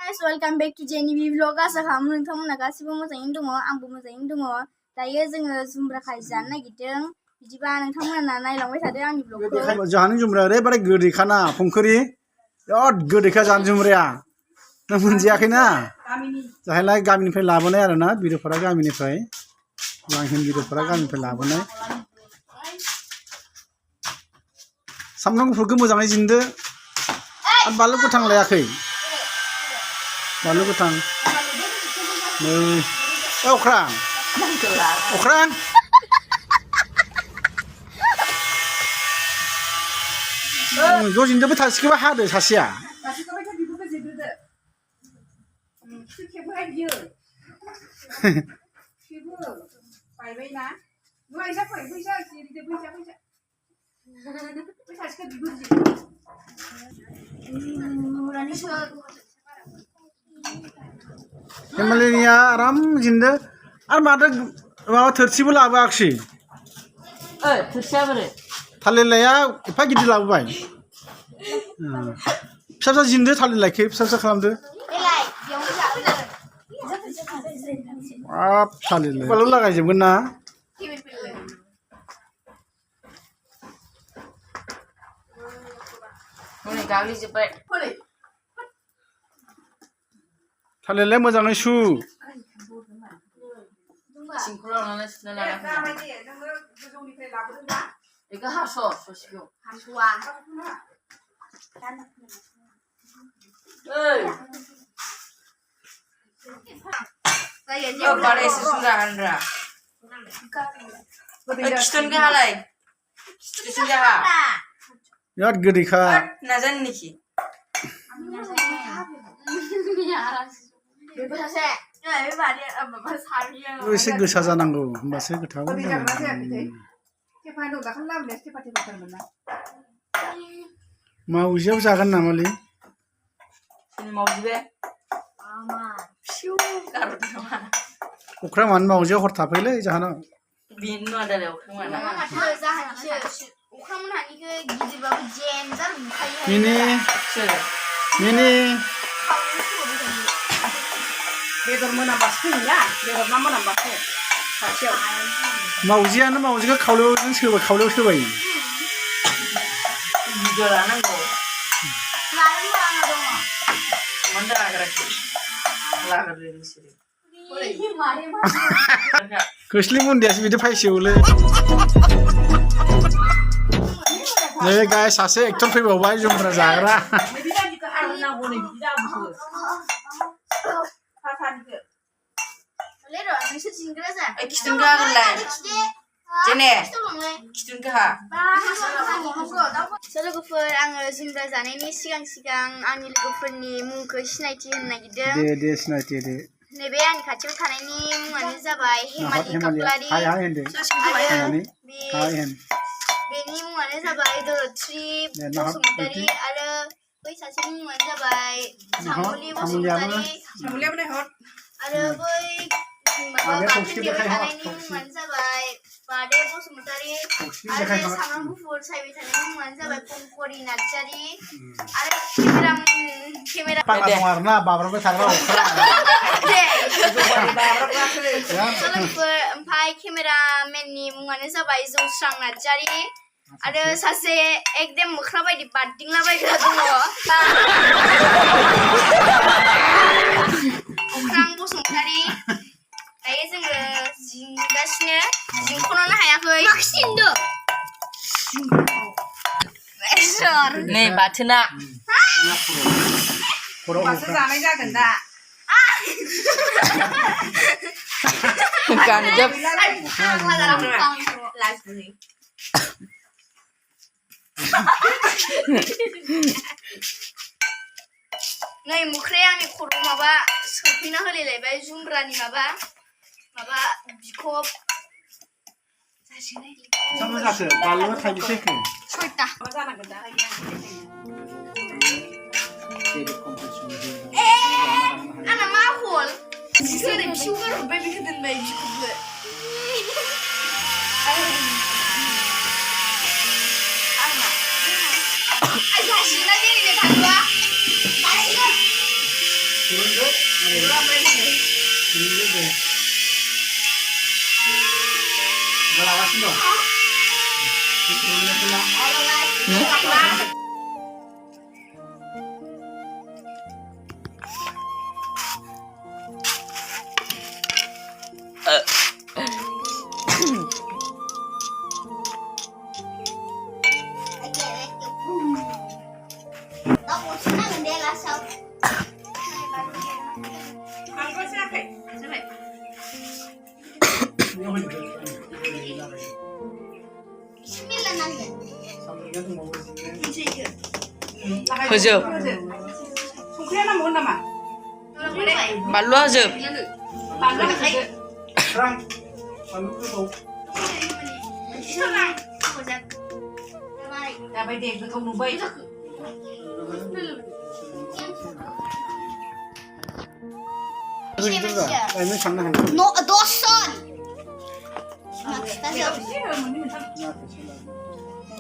guys, welcome back to Jenny Vlog. Asa kamu nonton nagasibo mozain dungo, ambu mozain dungo. Dayo जोङो जुमब्रा खाजि जानो नागिरदों. बिदिबा नोंथांमोना नायलांबाय थादो आंनि ब्लगखौ. जानो जुमब्रा ओरैबादि गोदैखाना फंखरि बिराद गोदैखा जानो जुमब्राया नों मोनजायाखैना जाहैलाय गामिनिफ्राय लाबोनाय आरोना बिरुफोरा गामिनिफ्राय लांहिन बिरुफोरा गामिनिफ्राय लाबोनाय सामब्राम गुफुरखौ मोजाङै जिन्दो आरो बानलु गोथां लायाखै बानलु गोथां नै अख्रां ज' जिन्दोबो थासिखौबो हादो सासेया फेमिलिनिया आराम जिन्दो आरो माथो माबा थोरसिबो लाबोआखिसै थोरसिया बोरै थालिर लाया एफा गिदिर लाबोबाय फिसा फिसा जिन्दो थालिर लायखो फिसा फिसा खालामदो हाब थालिर लाय बानलु लागायजोबगोन ना गाग्लिजोब्बाय थालिरलाय मोजाङै सु सिंखौ लानानै सुना लानानै बेखौ हास' ससेखौ हास'आ बारा एसे सुरा हानरा खिथुन गाहालाय खिथुन गाहा बिराद गोदैखा नाजानो निखि एसे गोसा जानांगौ होमबासो गोथाव मावजियाव जागोन नामालै मावजि अख्रां मानो मावजियाव हर थाफैलै जाहोनाव बेनो आदालाय अख्रां मिनि बेदर मोनामबासो फैयोना बेदर ना मोनामबासो खाथियाव मावजियानो मावजिखौ खावलायाव सोबाय भिडिअ लानांगौ मानो लाग्राखै नोंसोरो खोस्लि मुन्दियासो बिदि फायसेवलै नै गाय सासे एक्टर फैबावबाय जुमब्रा जाग्रा खिथुन गाहालाय जेने खिथुन गाहा लोगोफोर आङो जुमब्रा जानायनि सिगां आंनि लोगोफोरनि मुंखौ सिनायथि होनो नागिरदों दे सिनायथि दे नैबे आंनि खाथियाव थानायनि मुङानो जाबाय हेमालि काप्लारि बेनि मुङानो जाबाय धरत्री बसुमतारी आरो बै सासेनि मुङानो जाबाय सामलि बसुमतारी आरो बै बाथोन देबाय थानायनि मुङानो जाबाय बादे बसुमतारी आरो सामब्राम गुफुर सायबाय थानायनि मुङानो जाबाय पंकरि नार्जारी आरो केमेरा आरोना बाब्राबबाय थाग्रा ओमफ्राय केमेरामेननि मुङानो जाबाय जौस्रां नार्जारी आरो सासे एकदम मोख्रा बायदि बारदिंलाबायग्रा दङ अख्रां बसुमतारी दायो जोङो जिंगासिनो जिंख'नोनो हायाखै नै बाथोना जानाय जागोन दा गानजोब नै मोख्राया आंनि खर' माबा सोफैना होलायलायबाय जुमब्रानि माबा बिखब बानलुआ थाइबेसे सयथा जानांगोन दा आंना मा हल ओरै फिउ गारहरबाय बेखौ दोनबाय बिखबबो जासिगोन दिनैनो थाङोबा turunjuk turunjuk deh galawasin dong turunnya pula Bangko siapa? Siapa? Bismillah nanya. sambelnya tuh mau bersihkan Hujub. Sungkriya na mo naman. Balu hujub. Tanda na kayo. serang lalu tutup Dabay din, ikaw nubay. begitu dah ini sana hand No, dosan.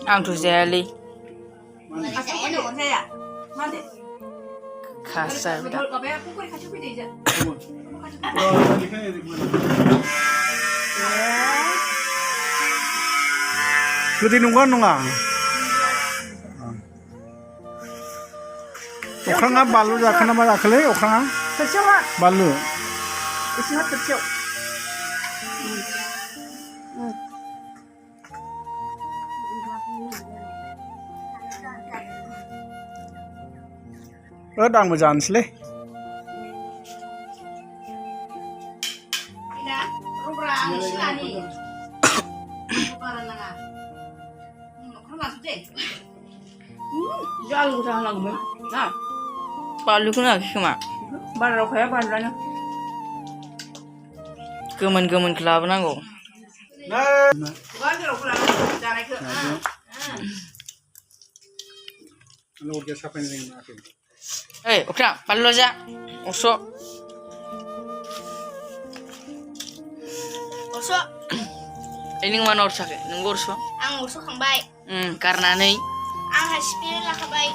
Ang tu jeli. Saya. Mande. Kasar dah. Betul, kabaya aku kau kasih pide aja. Cứ tin đúng không ạ? Okranga balu jakana ma jakale okranga Tersiwa. balu. Isihat tersiwa. Đang mau jalan sih. Tidak, rubra silani. Bukan nanga. Kau langsung deh. Jalan usaha lagi ben. Nah, Balu kuna kima. baru kaya baru na. Gemen kelab nango. Nah, Baru kau lalu jalan ke. lalu dia siapa yang ingin aku? Eh, okra, balu aja. Usok. Usuk, Ini mana ursak? Nunggu urso. ang usuk kang baik. Karena nih. Ang haspil lah ka baik.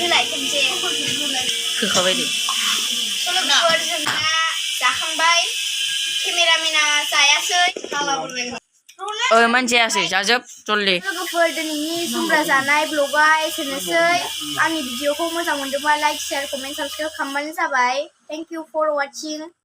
Lại cầm chè. Kekawai deh. Kalau version sakang baik. Kameramena saya sih kalau bermain. Manja sih, jajab, coli. Logo version ini sumber sana bloga SNSI. Ani video ko mo sa mundo like, share, comment, subscribe, kembali sabai. Thank you for watching.